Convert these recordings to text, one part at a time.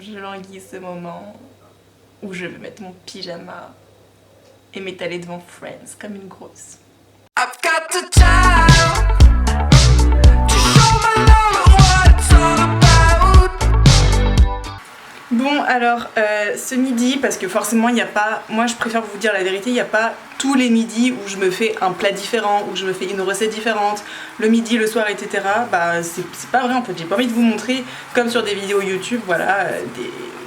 Je languis ce moment où je vais mettre mon pyjama et m'étaler devant Friends comme une grosse. I've got the time to show my love what it's all about. Bon alors ce midi, parce que forcément il n'y a pas, moi je préfère vous dire la vérité, il n'y a pas tous les midis où je me fais un plat différent, où je me fais une recette différente, le midi, le soir, etc. Bah c'est pas vrai en fait, j'ai pas envie de vous montrer comme sur des vidéos YouTube, voilà,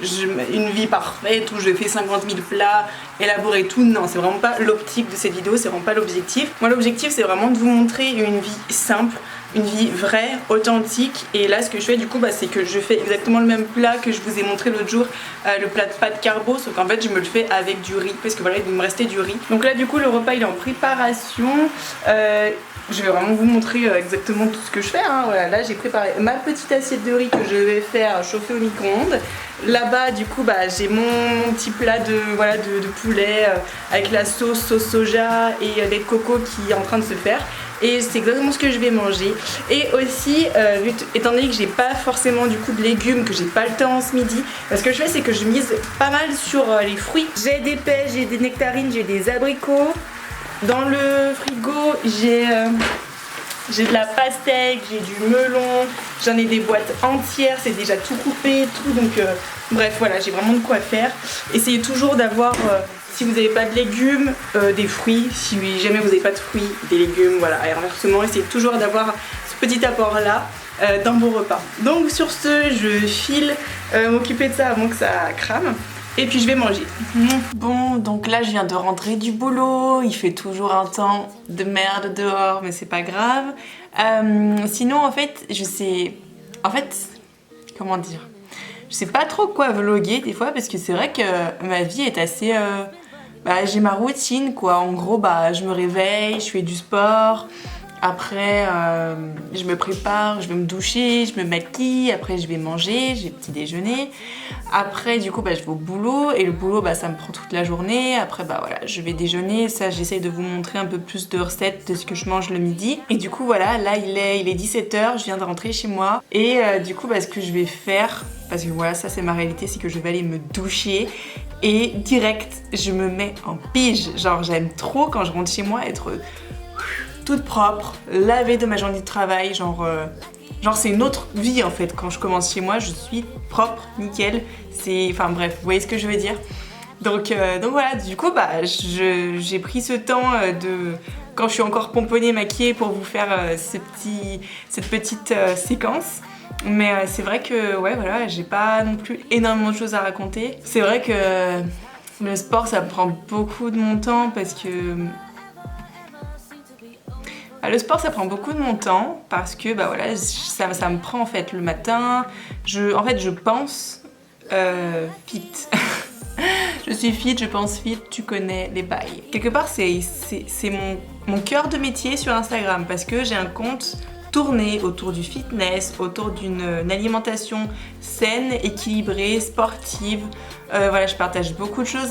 une vie parfaite où je fais 50 000 plats élaborés et tout. Non, c'est vraiment pas l'optique de cette vidéo, c'est vraiment pas l'objectif. Moi l'objectif c'est vraiment de vous montrer une vie simple, une vie vraie, authentique. Et là ce que je fais du coup c'est que je fais exactement le même plat que je vous ai montré l'autre jour, le plat de pâtes carbo, sauf qu'en fait je me le fais avec du riz, parce que voilà il va me rester du riz. Donc là du coup le repas il est en préparation. Je vais vraiment vous montrer exactement tout ce que je fais, hein. Voilà, là j'ai préparé ma petite assiette de riz que je vais faire chauffer au micro-ondes. Là-bas du coup j'ai mon petit plat de poulet avec la sauce soja et lait de coco qui est en train de se faire. Et c'est exactement ce que je vais manger. Et aussi, étant donné que j'ai pas forcément du coup de légumes, que j'ai pas le temps ce midi, ce que je fais c'est que je mise pas mal sur les fruits. J'ai des pêches, j'ai des nectarines, j'ai des abricots. Dans le frigo, j'ai de la pastèque, j'ai du melon, j'en ai des boîtes entières, c'est déjà tout coupé, tout, donc bref voilà, j'ai vraiment de quoi faire. Essayez toujours d'avoir, si vous n'avez pas de légumes, des fruits, si jamais vous n'avez pas de fruits, des légumes, voilà, et inversement, essayez toujours d'avoir ce petit apport là dans vos repas. Donc sur ce, je file m'occuper de ça avant que ça crame. Et puis je vais manger. Bon, donc là je viens de rentrer du boulot, il fait toujours un temps de merde dehors, mais c'est pas grave. Sinon en fait, comment dire, je sais pas trop quoi vlogger des fois, parce que c'est vrai que ma vie est assez... j'ai ma routine quoi, en gros je me réveille, je fais du sport. Après, je me prépare, je vais me doucher, je me maquille, après je vais manger, j'ai petit déjeuner. Après, du coup, je vais au boulot, et le boulot, ça me prend toute la journée. Après, voilà, je vais déjeuner, ça, j'essaye de vous montrer un peu plus de recettes de ce que je mange le midi. Et du coup, voilà, là, il est 17h, je viens de rentrer chez moi. Et du coup, ce que je vais faire, parce que voilà, ça c'est ma réalité, c'est que je vais aller me doucher. Et direct, je me mets en pige. Genre, j'aime trop quand je rentre chez moi être... toute propre, lavée de ma journée de travail, genre c'est une autre vie en fait. Quand je commence chez moi, je suis propre, nickel, enfin bref, vous voyez ce que je veux dire. Donc voilà, du coup j'ai pris ce temps quand je suis encore pomponnée, maquillée, pour vous faire cette petite séquence. Mais c'est vrai que ouais voilà, j'ai pas non plus énormément de choses à raconter. C'est vrai que le sport ça prend beaucoup de mon temps, parce que le sport ça prend beaucoup de mon temps, parce que voilà, ça me prend en fait le matin. Je pense fit. Je suis fit, je pense fit, tu connais les bails. Quelque part c'est mon cœur de métier sur Instagram, parce que j'ai un compte tourné autour du fitness, autour d'une alimentation saine, équilibrée, sportive. Voilà, je partage beaucoup de choses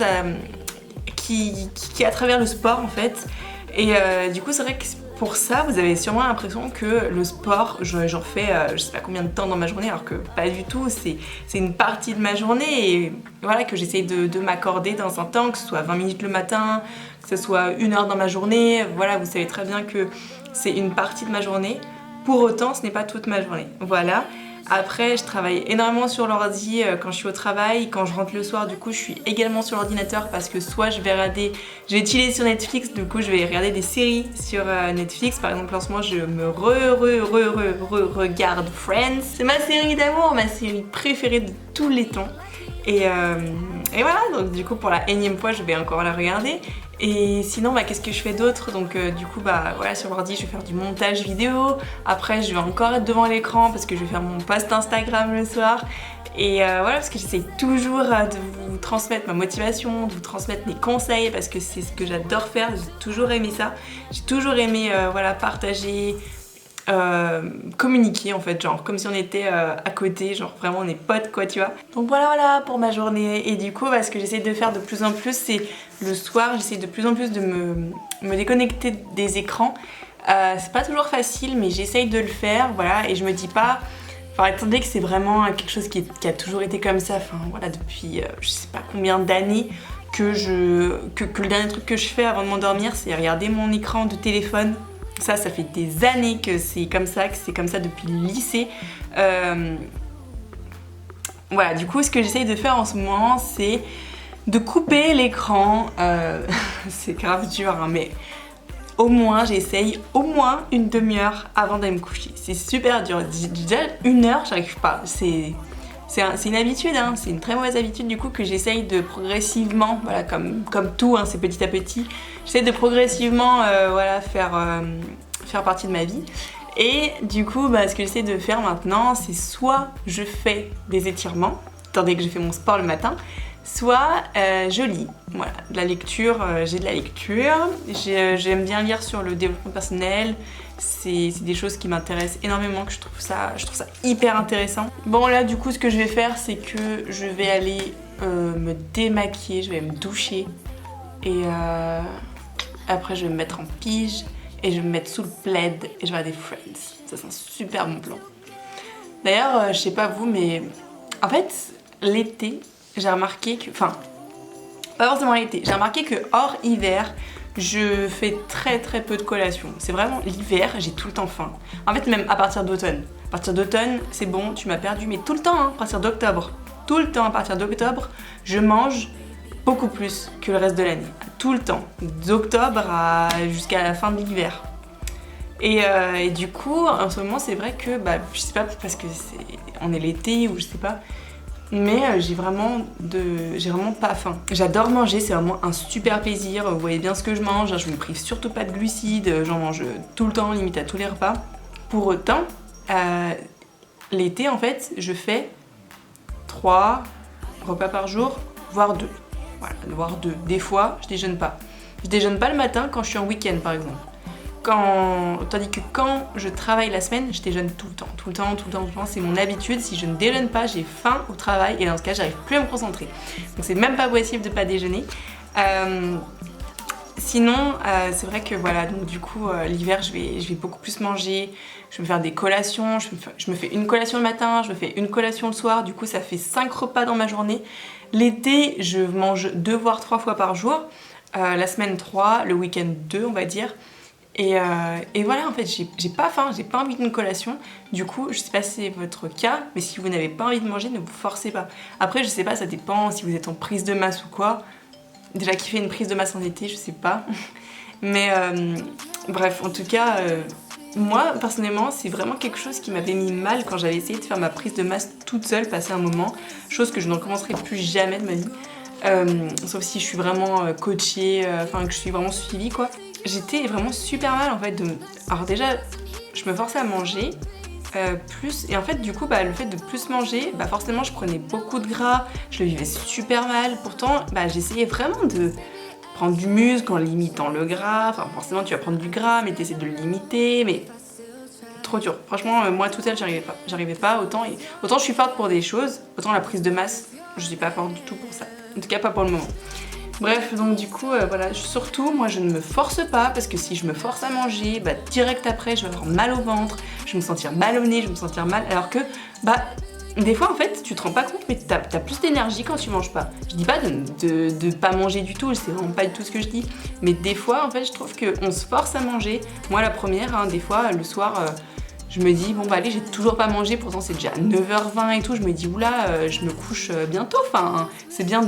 qui à travers le sport en fait. Et du coup c'est vrai que pour ça vous avez sûrement l'impression que le sport j'en fais je sais pas combien de temps dans ma journée, alors que pas du tout, c'est une partie de ma journée, et voilà, que j'essaye de m'accorder dans un temps, que ce soit 20 minutes le matin, que ce soit 1 heure dans ma journée. Voilà, vous savez très bien que c'est une partie de ma journée, pour autant ce n'est pas toute ma journée, voilà. Après, je travaille énormément sur l'ordi quand je suis au travail. Quand je rentre le soir, du coup, je suis également sur l'ordinateur, parce que soit je vais chiller sur Netflix, du coup, je vais regarder des séries sur Netflix. Par exemple, en ce moment, je me regarde Friends. C'est ma série d'amour, ma série préférée de tous les temps. Et voilà, donc du coup, pour la énième fois, je vais encore la regarder. Et sinon, qu'est-ce que je fais d'autre? Donc du coup, voilà, sur l'ordi, je vais faire du montage vidéo. Après, je vais encore être devant l'écran, parce que je vais faire mon post Instagram le soir. Et voilà, parce que j'essaie toujours de vous transmettre ma motivation, de vous transmettre mes conseils, parce que c'est ce que j'adore faire. J'ai toujours aimé ça. J'ai toujours aimé voilà, partager, communiquer en fait, genre comme si on était à côté, genre vraiment on est potes quoi, tu vois. Donc voilà pour ma journée. Et du coup ce que j'essaie de faire de plus en plus, c'est le soir, j'essaie de plus en plus de me déconnecter des écrans. C'est pas toujours facile, mais j'essaye de le faire, voilà, et je me dis pas... Enfin, étant donné que c'est vraiment quelque chose qui a toujours été comme ça, enfin voilà, depuis je sais pas combien d'années que le dernier truc que je fais avant de m'endormir, c'est regarder mon écran de téléphone. Ça fait des années que c'est comme ça depuis le lycée. Voilà, du coup, ce que j'essaye de faire en ce moment, c'est de couper l'écran. C'est grave dur, hein, mais au moins, j'essaye au moins une demi-heure avant d'aller me coucher. C'est super dur. Déjà, 1 heure, j'arrive pas. C'est une habitude, hein. C'est une très mauvaise habitude du coup que j'essaye de progressivement, voilà, comme tout, hein, c'est petit à petit, j'essaye de progressivement voilà, faire partie de ma vie. Et du coup, ce que j'essaie de faire maintenant, c'est soit je fais des étirements, étant donné que j'ai fait mon sport le matin, soit je lis. Voilà, de la lecture, j'ai de la lecture. J'aime bien lire sur le développement personnel. C'est des choses qui m'intéressent énormément, que je trouve ça hyper intéressant. Bon là du coup ce que je vais faire c'est que je vais aller me démaquiller, je vais me doucher et après je vais me mettre en pige et je vais me mettre sous le plaid et je vais regarder Friends. Ça c'est un super bon plan. D'ailleurs je sais pas vous mais en fait l'été j'ai remarqué que, enfin pas forcément l'été, j'ai remarqué que hors hiver je fais très peu de collations. C'est vraiment l'hiver, j'ai tout le temps faim. En fait, même à partir d'automne. À partir d'automne, c'est bon, tu m'as perdu, mais tout le temps, hein, à partir d'octobre. Tout le temps, à partir d'octobre, je mange beaucoup plus que le reste de l'année. Tout le temps. D'octobre jusqu'à la fin de l'hiver. Et du coup, en ce moment, c'est vrai que, je sais pas, parce que on est l'été ou je sais pas, mais j'ai vraiment pas faim. J'adore manger, c'est vraiment un super plaisir. Vous voyez bien ce que je mange, je me prive surtout pas de glucides, j'en mange tout le temps, limite à tous les repas. Pour autant, l'été en fait, je fais 3 repas par jour, voire 2. Voilà, voire 2. Des fois, je déjeune pas. Je déjeune pas le matin quand je suis en week-end par exemple. Tandis que quand je travaille la semaine, je déjeune tout le temps, c'est mon habitude. Si je ne déjeune pas, j'ai faim au travail et dans ce cas, j'arrive plus à me concentrer. Donc c'est même pas possible de pas déjeuner. Sinon, c'est vrai que voilà, donc du coup, l'hiver, je vais beaucoup plus manger. Je vais me faire des collations. Je me fais une collation le matin, je me fais une collation le soir. Du coup, ça fait 5 repas dans ma journée. L'été, je mange 2 voire 3 fois par jour. La semaine 3, le week-end 2, on va dire. Et voilà, en fait, j'ai pas faim, j'ai pas envie d'une collation. Du coup, je sais pas si c'est votre cas, mais si vous n'avez pas envie de manger, ne vous forcez pas. Après, je sais pas, ça dépend si vous êtes en prise de masse ou quoi. Déjà, qui fait une prise de masse en été, je sais pas. Mais bref, en tout cas, moi, personnellement, c'est vraiment quelque chose qui m'avait mis mal quand j'avais essayé de faire ma prise de masse toute seule, passer un moment. Chose que je ne recommencerai plus jamais de ma vie. Sauf si je suis vraiment coachée, que je suis vraiment suivie, quoi. J'étais vraiment super mal en fait Alors déjà, je me forçais à manger plus et en fait du coup le fait de plus manger, forcément je prenais beaucoup de gras, je le vivais super mal. Pourtant j'essayais vraiment de prendre du muscle en limitant le gras. Enfin forcément tu vas prendre du gras mais t'essaies de le limiter, mais trop dur. Franchement moi toute seule j'arrivais pas autant je suis forte pour des choses, autant la prise de masse je suis pas forte du tout pour ça. En tout cas pas pour le moment. Bref, donc du coup, voilà, surtout, moi je ne me force pas parce que si je me force à manger, direct après, je vais avoir mal au ventre, je vais me sentir mal au nez, je vais me sentir mal, alors que, des fois en fait, tu te rends pas compte, mais t'as plus d'énergie quand tu manges pas. Je dis pas de pas manger du tout, c'est vraiment pas du tout ce que je dis, mais des fois, en fait, je trouve qu'on se force à manger. Moi, la première, hein, des fois, le soir... je me dis, bon allez, j'ai toujours pas mangé, pourtant c'est déjà 9h20 et tout, je me dis, oula, je me couche bientôt, enfin, c'est bien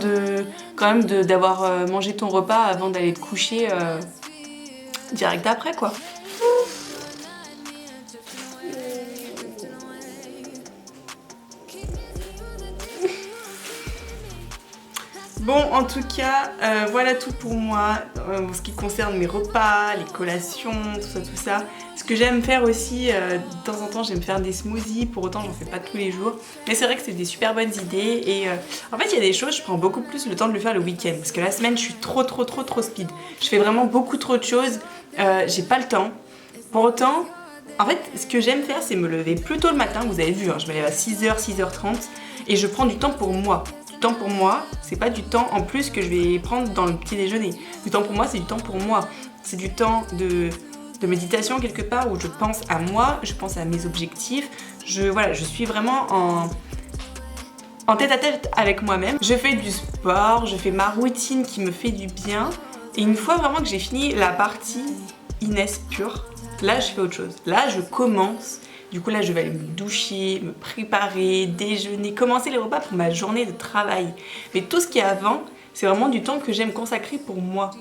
quand même d'avoir mangé ton repas avant d'aller te coucher direct après, quoi. Bon, en tout cas, voilà tout pour moi, en ce qui concerne mes repas, les collations, tout ça. Ce que j'aime faire aussi, de temps en temps, j'aime faire des smoothies, pour autant, j'en fais pas tous les jours. Mais c'est vrai que c'est des super bonnes idées et en fait, il y a des choses, je prends beaucoup plus le temps de le faire le week-end. Parce que la semaine, je suis trop speed. Je fais vraiment beaucoup trop de choses, j'ai pas le temps. Pour autant, en fait, ce que j'aime faire, c'est me lever plus tôt le matin. Vous avez vu, hein, je me lève à 6h, 6h30 et je prends du temps pour moi. Temps pour moi, c'est pas du temps en plus que je vais prendre dans le petit déjeuner. Du temps pour moi, c'est du temps pour moi. C'est du temps de de méditation quelque part où je pense à moi, je pense à mes objectifs, voilà, je suis vraiment en tête à tête avec moi-même. Je fais du sport, je fais ma routine qui me fait du bien. Et une fois vraiment que j'ai fini la partie Inès pure, là je fais autre chose. Là je commence. Du coup là je vais aller me doucher, me préparer, déjeuner, commencer les repas pour ma journée de travail. Mais tout ce qui est avant, c'est vraiment du temps que j'aime consacrer pour moi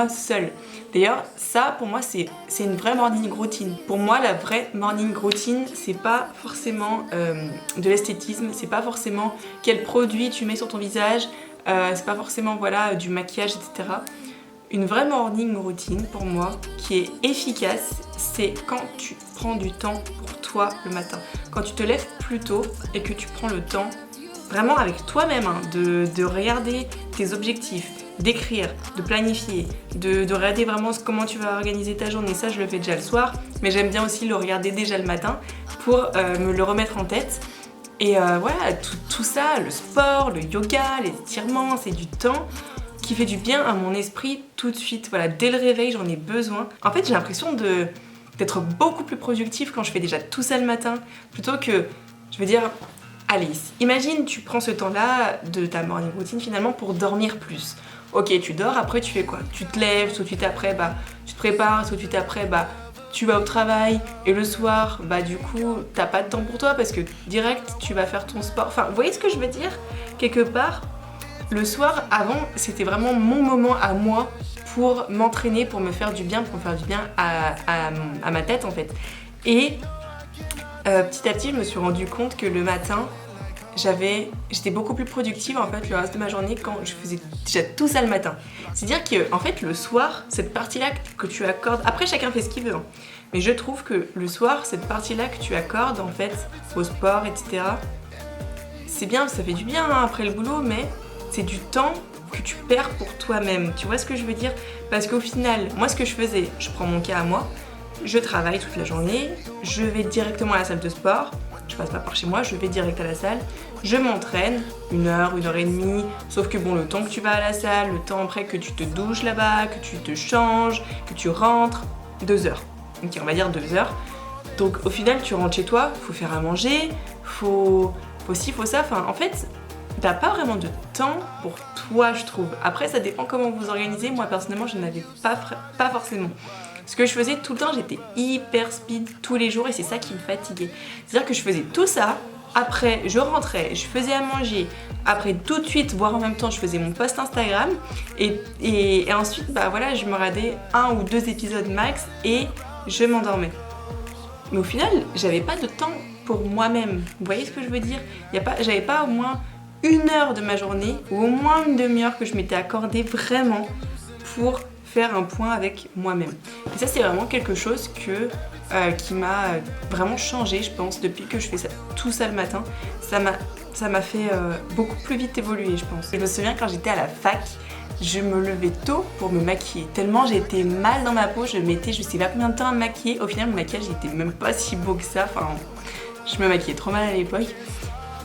seule. D'ailleurs, ça pour moi c'est une vraie morning routine. Pour moi, la vraie morning routine, c'est pas forcément de l'esthétisme, c'est pas forcément quel produit tu mets sur ton visage, c'est pas forcément voilà, du maquillage, etc. Une vraie morning routine pour moi qui est efficace, c'est quand tu prends du temps pour toi le matin. Quand tu te lèves plus tôt et que tu prends le temps vraiment avec toi-même, hein, de regarder tes objectifs, d'écrire, de planifier, de regarder vraiment comment tu vas organiser ta journée. Ça, je le fais déjà le soir, mais j'aime bien aussi le regarder déjà le matin pour me le remettre en tête. Et voilà, tout ça, le sport, le yoga, les étirements, c'est du temps qui fait du bien à mon esprit tout de suite. Voilà, dès le réveil, j'en ai besoin. En fait, j'ai l'impression d'être beaucoup plus productive quand je fais déjà tout ça le matin, plutôt que, je veux dire, Alice, imagine tu prends ce temps-là de ta morning routine finalement pour dormir plus. Ok, tu dors, après tu fais quoi? Tu te lèves, tout de suite après, tu te prépares, tout de suite après, tu vas au travail, et le soir, du coup, t'as pas de temps pour toi parce que direct, tu vas faire ton sport. Enfin, vous voyez ce que je veux dire? Quelque part, le soir, avant, c'était vraiment mon moment à moi pour m'entraîner, pour me faire du bien, pour me faire du bien à ma tête en fait. Et petit à petit, je me suis rendu compte que le matin, j'étais beaucoup plus productive en fait le reste de ma journée quand je faisais déjà tout ça le matin. C'est-à-dire que en fait le soir, cette partie-là que tu accordes, après chacun fait ce qu'il veut, hein, mais je trouve que le soir, cette partie-là que tu accordes en fait au sport, etc. C'est bien, ça fait du bien hein, après le boulot, mais c'est du temps que tu perds pour toi-même. Tu vois ce que je veux dire? Parce qu'au final, moi ce que je faisais, je prends mon cas à moi, je travaille toute la journée, je vais directement à la salle de sport, je passe pas par chez moi, je vais direct à la salle, je m'entraîne, 1 heure et demie, sauf que bon, le temps que tu vas à la salle, le temps après que tu te douches là-bas, que tu te changes, que tu rentres, 2 heures. Ok, on va dire 2 heures. Donc au final, tu rentres chez toi, faut faire à manger, faut ci, faut ça, enfin en fait, t'as pas vraiment de temps pour toi, je trouve. Après, ça dépend comment vous organisez. Moi, personnellement, je n'avais pas forcément. Ce que je faisais tout le temps, j'étais hyper speed tous les jours et c'est ça qui me fatiguait. C'est-à-dire que je faisais tout ça, après je rentrais, je faisais à manger, après tout de suite, voire en même temps, je faisais mon post Instagram et ensuite, voilà, je me regardais 1 ou 2 épisodes max et je m'endormais. Mais au final, j'avais pas de temps pour moi-même. Vous voyez ce que je veux dire? J'avais pas au moins 1 heure de ma journée ou au moins une demi-heure que je m'étais accordée vraiment pour faire un point avec moi-même. Et ça, c'est vraiment quelque chose qui m'a vraiment changé, je pense, depuis que je fais tout ça le matin. Ça m'a fait beaucoup plus vite évoluer, je pense. Je me souviens quand j'étais à la fac, je me levais tôt pour me maquiller. Tellement j'étais mal dans ma peau, je mettais je sais pas combien de temps à me maquiller. Au final, mon maquillage n'était même pas si beau que ça. Enfin, je me maquillais trop mal à l'époque.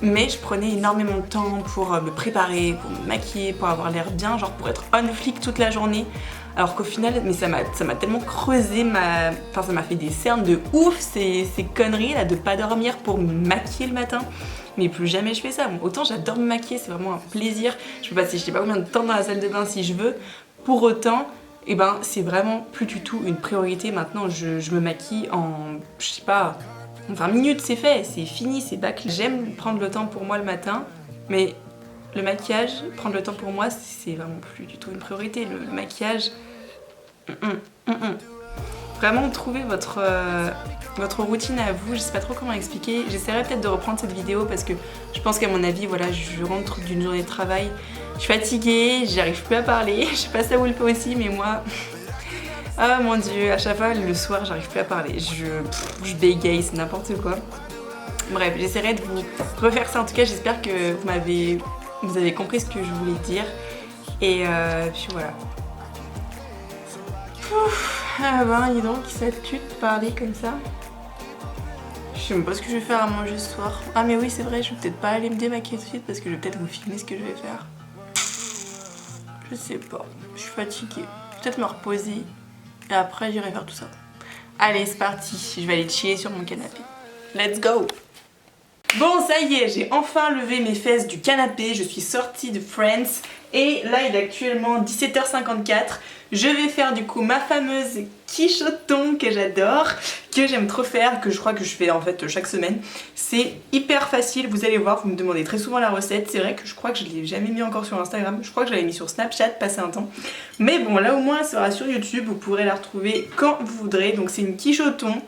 Mais je prenais énormément de temps pour me préparer, pour me maquiller, pour avoir l'air bien, genre pour être on flic toute la journée. Alors qu'au final, mais ça m'a tellement creusé ça m'a fait des cernes de ouf, ces conneries là de pas dormir pour me maquiller le matin. Mais plus jamais je fais ça. Bon, autant j'adore me maquiller, c'est vraiment un plaisir. Je peux passer je sais pas combien de temps dans la salle de bain si je veux. Pour autant, c'est vraiment plus du tout une priorité. Maintenant, je me maquille en, je sais pas, 20 minutes, c'est fait, c'est fini, c'est bâclé. J'aime prendre le temps pour moi le matin, mais le maquillage, prendre le temps pour moi, c'est vraiment plus du tout une priorité. Le maquillage, Vraiment, trouvez votre routine à vous. Je sais pas trop comment expliquer. J'essaierai peut-être de reprendre cette vidéo parce que je pense qu'à mon avis, voilà, je rentre d'une journée de travail. Je suis fatiguée, j'arrive plus à parler. Je sais pas si ça vous le fait aussi, mais moi... Ah mon dieu, à chaque fois le soir j'arrive plus à parler, je bégaye, c'est n'importe quoi. Bref, j'essaierai de vous refaire ça. En tout cas, j'espère que vous avez compris ce que je voulais dire. Et puis voilà. Dis donc, ça tue de parler comme ça. Je sais même pas ce que je vais faire à manger ce soir. Ah mais oui, c'est vrai, je vais peut-être pas aller me démaquiller tout de suite parce que je vais peut-être vous filmer ce que je vais faire. Je sais pas, je suis fatiguée. Peut-être me reposer. Et après, j'irai faire tout ça. Allez, c'est parti, je vais aller chiller sur mon canapé. Let's go! Bon, ça y est, j'ai enfin levé mes fesses du canapé, je suis sortie de Friends et là il est actuellement 17h54. Je vais faire du coup ma fameuse quiche au thon que j'adore, que j'aime trop faire, que je crois que je fais en fait chaque semaine. C'est hyper facile, vous allez voir, vous me demandez très souvent la recette. C'est vrai que je crois que je l'ai jamais mis encore sur Instagram, je crois que je l'avais mis sur Snapchat passé un temps. Mais bon, là au moins elle sera sur YouTube, vous pourrez la retrouver quand vous voudrez. Donc c'est une quiche au thon.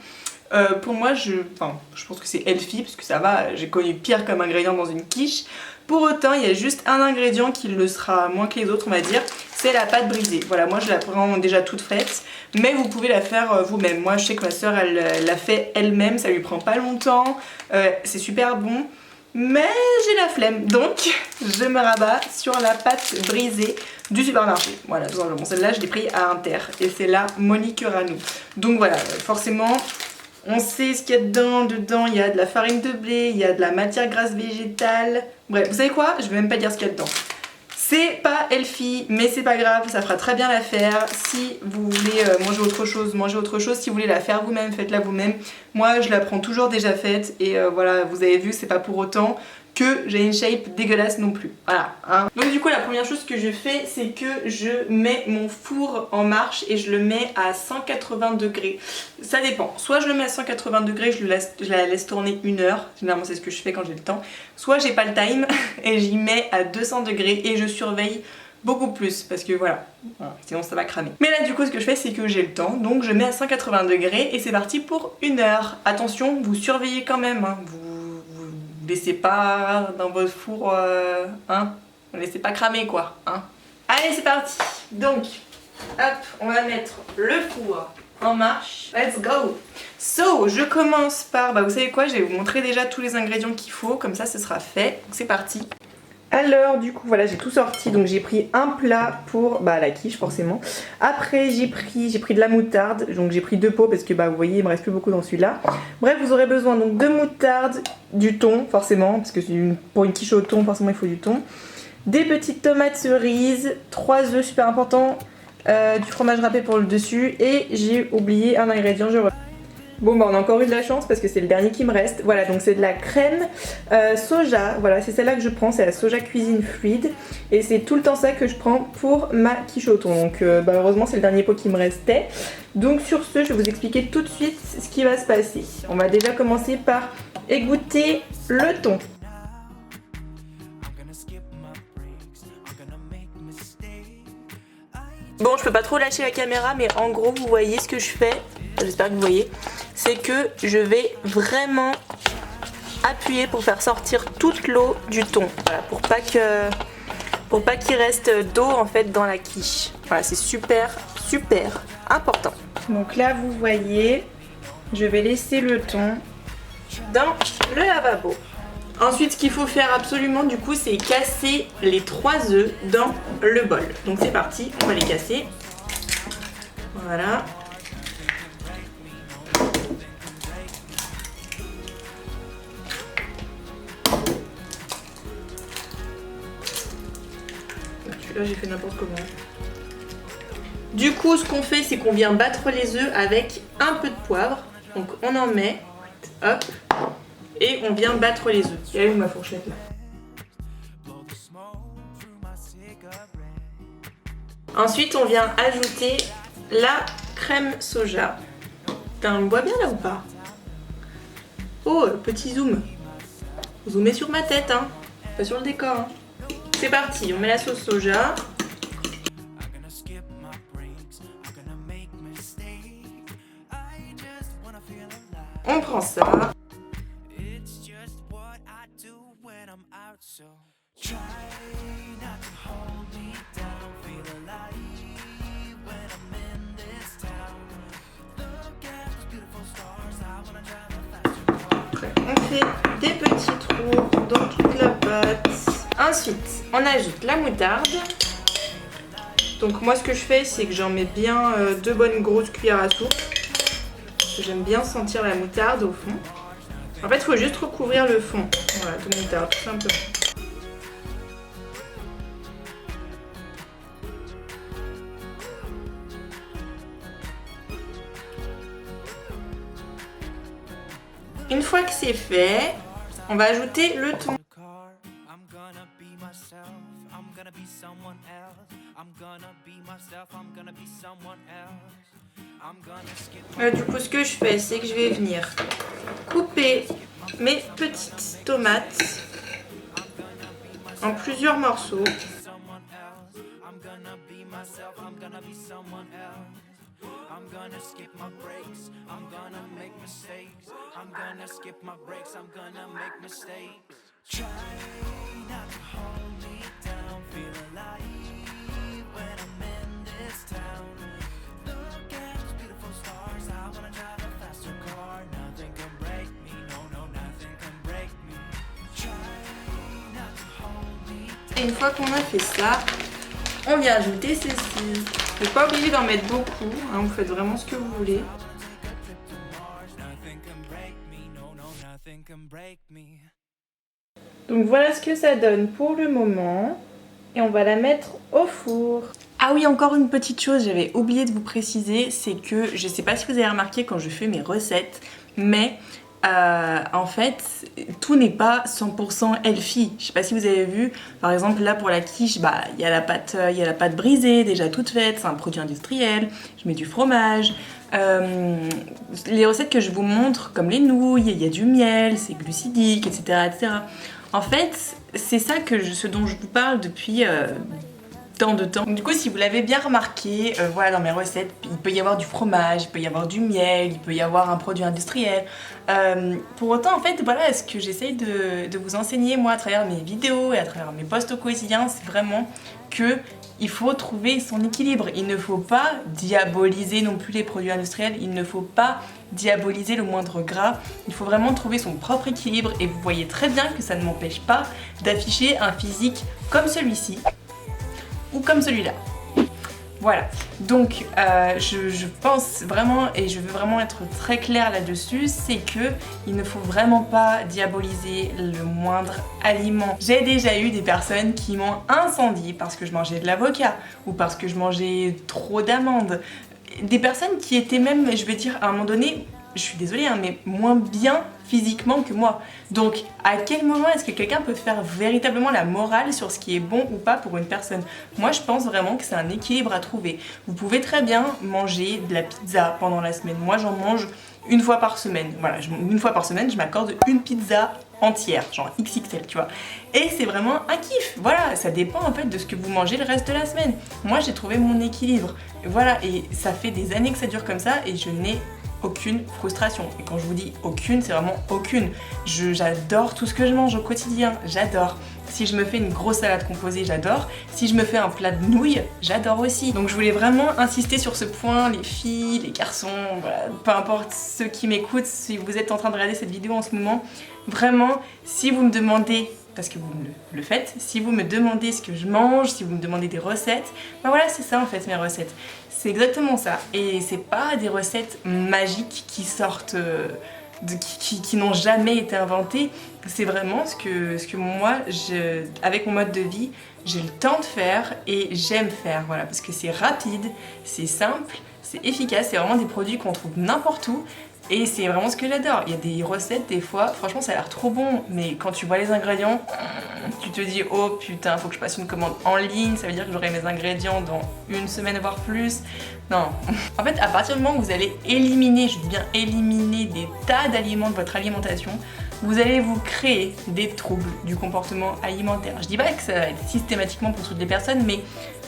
Pour moi, je pense que c'est healthy parce que ça va, j'ai connu pire comme ingrédient dans une quiche. Pour autant, il y a juste un ingrédient qui le sera moins que les autres, on va dire, c'est la pâte brisée. Voilà, moi je la prends déjà toute faite, mais vous pouvez la faire vous-même. Moi je sais que ma soeur elle l'a fait elle-même, ça lui prend pas longtemps, c'est super bon. Mais j'ai la flemme, donc je me rabats sur la pâte brisée du supermarché. Voilà, tout simplement. Celle-là, je l'ai pris à Inter et c'est la Monique Ranou. Donc voilà, forcément, on sait ce qu'il y a dedans. Dedans, il y a de la farine de blé, il y a de la matière grasse végétale. Bref, vous savez quoi? Je vais même pas dire ce qu'il y a dedans. C'est pas healthy, mais c'est pas grave, ça fera très bien l'affaire. Si vous voulez manger autre chose, mangez autre chose. Si vous voulez la faire vous-même, faites-la vous-même. Moi, je la prends toujours déjà faite et voilà, vous avez vu, c'est pas pour autant que j'ai une shape dégueulasse non plus. Voilà, hein. Donc du coup, la première chose que je fais, c'est que je mets mon four en marche et je le mets à 180 degrés. Ça dépend. Soit je le mets à 180 degrés, je la laisse tourner 1 heure. Généralement, c'est ce que je fais quand j'ai le temps. Soit j'ai pas le time et j'y mets à 200 degrés et je surveille beaucoup plus parce que voilà, sinon ça va cramer. Mais là du coup ce que je fais c'est que j'ai le temps, donc je mets à 180 degrés et c'est parti pour 1 heure. Attention, vous surveillez quand même, hein. Vous laissez pas dans votre four, hein, vous laissez pas cramer quoi, hein. Allez c'est parti. Donc hop, on va mettre le four en marche. Let's go. So, je commence par, vous savez quoi, je vais vous montrer déjà tous les ingrédients qu'il faut, comme ça ce sera fait. Donc c'est parti. Alors du coup voilà, j'ai tout sorti, donc j'ai pris un plat pour la quiche forcément. Après j'ai pris de la moutarde, donc j'ai pris 2 pots parce que vous voyez il me reste plus beaucoup dans celui-là. Bref, vous aurez besoin donc de moutarde, du thon forcément, parce que pour une quiche au thon forcément il faut du thon. Des petites tomates cerises, 3 œufs super important, du fromage râpé pour le dessus et j'ai oublié un ingrédient, Bon on a encore eu de la chance parce que c'est le dernier qui me reste. Voilà, donc c'est de la crème soja, voilà c'est celle-là que je prends, c'est la soja cuisine fluide. Et c'est tout le temps ça que je prends pour ma quiche au thon. Donc heureusement c'est le dernier pot qui me restait. Donc sur ce, je vais vous expliquer tout de suite ce qui va se passer. On va déjà commencer par égoutter le thon. Bon, je peux pas trop lâcher la caméra, mais en gros vous voyez ce que je fais, j'espère que vous voyez, c'est que je vais vraiment appuyer pour faire sortir toute l'eau du thon, voilà, pour pas qu'il reste d'eau en fait dans la quiche. Voilà, c'est super important. Donc là vous voyez, je vais laisser le thon dans le lavabo. Ensuite, ce qu'il faut faire absolument du coup, c'est casser les 3 œufs dans le bol. Donc c'est parti, on va les casser. Voilà. Celui-là, j'ai fait n'importe comment. Du coup, ce qu'on fait, c'est qu'on vient battre les œufs avec un peu de poivre. Donc on en met, hop. Et on vient battre les œufs. Il y a où ma fourchette là? Ensuite on vient ajouter la crème soja. Putain, on me voit bien là ou pas? Oh, petit zoom. Zoomez sur ma tête, hein. Pas sur le décor. Hein. C'est parti, on met la sauce soja. On prend ça. On fait des petits trous dans toute la pâte. Ensuite, on ajoute la moutarde. Donc moi ce que je fais, c'est que j'en mets bien 2 bonnes grosses cuillères à soupe. J'aime bien sentir la moutarde au fond. En fait, il faut juste recouvrir le fond. Voilà, de moutarde, tout simplement. Une fois que c'est fait, on va ajouter le thon. Du coup, ce que je fais, c'est que je vais venir couper mes petites tomates en plusieurs morceaux. Et une fois qu'on a fait ça, on vient ajouter ceci. Vous n'êtes pas obligé d'en mettre beaucoup, hein, vous faites vraiment ce que vous voulez. Donc voilà ce que ça donne pour le moment. Et on va la mettre au four. Ah oui, encore une petite chose, j'avais oublié de vous préciser, c'est que je sais pas si vous avez remarqué quand je fais mes recettes, mais en fait, tout n'est pas 100% healthy. Je sais pas si vous avez vu, par exemple là pour la quiche, bah il y a la pâte brisée déjà toute faite, c'est un produit industriel. Je mets du fromage. Les recettes que je vous montre, comme les nouilles, il y a du miel, c'est glucidique, etc., etc. En fait, c'est ça ce dont je vous parle depuis tant de temps. Du coup, si vous l'avez bien remarqué, voilà, dans mes recettes, il peut y avoir du fromage, il peut y avoir du miel, il peut y avoir un produit industriel. Pour autant, en fait, voilà, ce que j'essaye de vous enseigner, moi, à travers mes vidéos et à travers mes posts au quotidien, c'est vraiment que il faut trouver son équilibre. Il ne faut pas diaboliser non plus les produits industriels, il ne faut pas diaboliser le moindre gras. Il faut vraiment trouver son propre équilibre et vous voyez très bien que ça ne m'empêche pas d'afficher un physique comme celui-ci ou comme celui-là. Voilà, donc je pense vraiment, et je veux vraiment être très claire là-dessus, c'est que il ne faut vraiment pas diaboliser le moindre aliment. J'ai déjà eu des personnes qui m'ont incendié parce que je mangeais de l'avocat ou parce que je mangeais trop d'amandes. Des personnes qui étaient même, je veux dire, à un moment donné, je suis désolée, hein, mais moins bien physiquement que moi. Donc, à quel moment est-ce que quelqu'un peut faire véritablement la morale sur ce qui est bon ou pas pour une personne? Moi, je pense vraiment que c'est un équilibre à trouver. Vous pouvez très bien manger de la pizza pendant la semaine. Moi, j'en mange une fois par semaine. Voilà, une fois par semaine, je m'accorde une pizza entière, genre XXL, tu vois. Et c'est vraiment un kiff. Voilà, ça dépend en fait de ce que vous mangez le reste de la semaine. Moi, j'ai trouvé mon équilibre. Voilà, et ça fait des années que ça dure comme ça et je n'ai aucune frustration. Et quand je vous dis aucune, c'est vraiment aucune. J'adore tout ce que je mange au quotidien, j'adore. Si je me fais une grosse salade composée, j'adore. Si je me fais un plat de nouilles, j'adore aussi. Donc je voulais vraiment insister sur ce point, les filles, les garçons, voilà, peu importe ceux qui m'écoutent, si vous êtes en train de regarder cette vidéo en ce moment, vraiment, si vous me demandez, parce que vous le faites, si vous me demandez ce que je mange, si vous me demandez des recettes, ben voilà, c'est ça en fait mes recettes. C'est exactement ça. Et c'est pas des recettes magiques qui sortent, qui n'ont jamais été inventées. C'est vraiment ce que moi, avec mon mode de vie, j'ai le temps de faire et j'aime faire. Voilà, parce que c'est rapide, c'est simple, c'est efficace, c'est vraiment des produits qu'on trouve n'importe où. Et c'est vraiment ce que j'adore. Il y a des recettes, des fois, franchement ça a l'air trop bon, mais quand tu vois les ingrédients, tu te dis oh putain, faut que je passe une commande en ligne, ça veut dire que j'aurai mes ingrédients dans une semaine voire plus. Non. En fait, à partir du moment où vous allez éliminer, je dis bien éliminer des tas d'aliments de votre alimentation, vous allez vous créer des troubles du comportement alimentaire. Je dis pas que ça va être systématiquement pour toutes les personnes, mais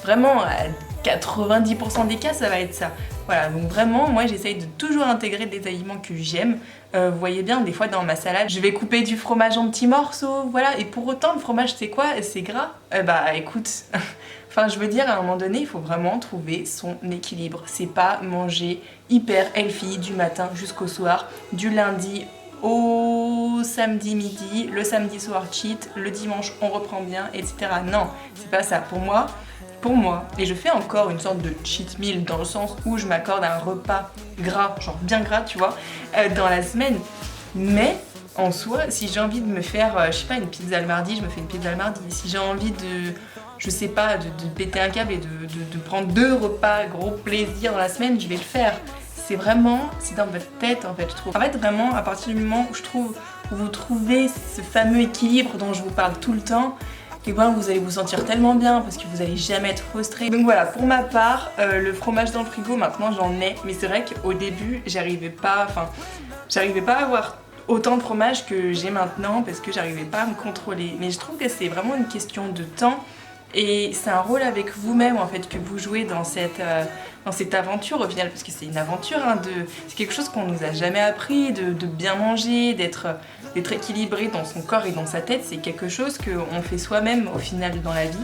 vraiment à 90% des cas ça va être ça. Voilà, donc vraiment moi j'essaye de toujours intégrer des aliments que j'aime. Vous voyez bien, des fois dans ma salade je vais couper du fromage en petits morceaux, voilà, et pour autant le fromage c'est quoi? C'est gras. Bah écoute, enfin je veux dire à un moment donné il faut vraiment trouver son équilibre. C'est pas manger hyper healthy du matin jusqu'au soir, du lundi au samedi midi, le samedi soir cheat, le dimanche on reprend bien, etc. Non, c'est pas ça. Pour moi, et je fais encore une sorte de cheat meal dans le sens où je m'accorde un repas gras, genre bien gras, tu vois, dans la semaine. Mais en soi, si j'ai envie de me faire, je sais pas, une pizza le mardi, je me fais une pizza le mardi. Si j'ai envie de, je sais pas, de péter un câble et de prendre 2 repas gros plaisir dans la semaine, je vais le faire. c'est dans votre tête en fait, je trouve. En fait, vraiment, à partir du moment où vous trouvez ce fameux équilibre dont je vous parle tout le temps, et ben vous allez vous sentir tellement bien parce que vous allez jamais être frustré. Donc voilà, pour ma part, le fromage dans le frigo, maintenant j'en ai, mais c'est vrai qu'au début, j'arrivais pas à avoir autant de fromage que j'ai maintenant parce que j'arrivais pas à me contrôler. Mais je trouve que c'est vraiment une question de temps et c'est un rôle avec vous-même en fait que vous jouez dans cette aventure au final, parce que c'est une aventure, hein, c'est quelque chose qu'on nous a jamais appris, de bien manger, d'être équilibré dans son corps et dans sa tête. C'est quelque chose qu'on fait soi-même au final dans la vie,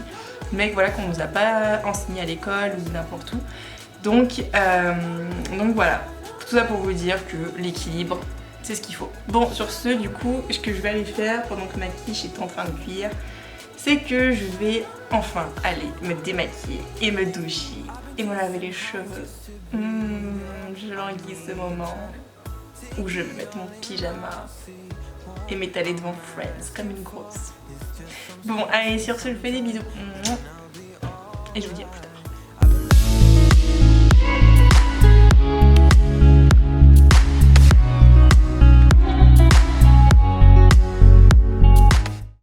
mais voilà, qu'on nous a pas enseigné à l'école ou n'importe où. Donc voilà, tout ça pour vous dire que l'équilibre, c'est ce qu'il faut. Bon, sur ce, du coup, ce que je vais aller faire pendant que ma quiche est en train de cuire, c'est que je vais enfin aller me démaquiller et me doucher et me laver les cheveux. Je languis ce moment où je vais mettre mon pyjama et m'étaler devant Friends comme une grosse. Bon, allez, sur ce, je vous fais des bisous. Et je vous dis à plus tard.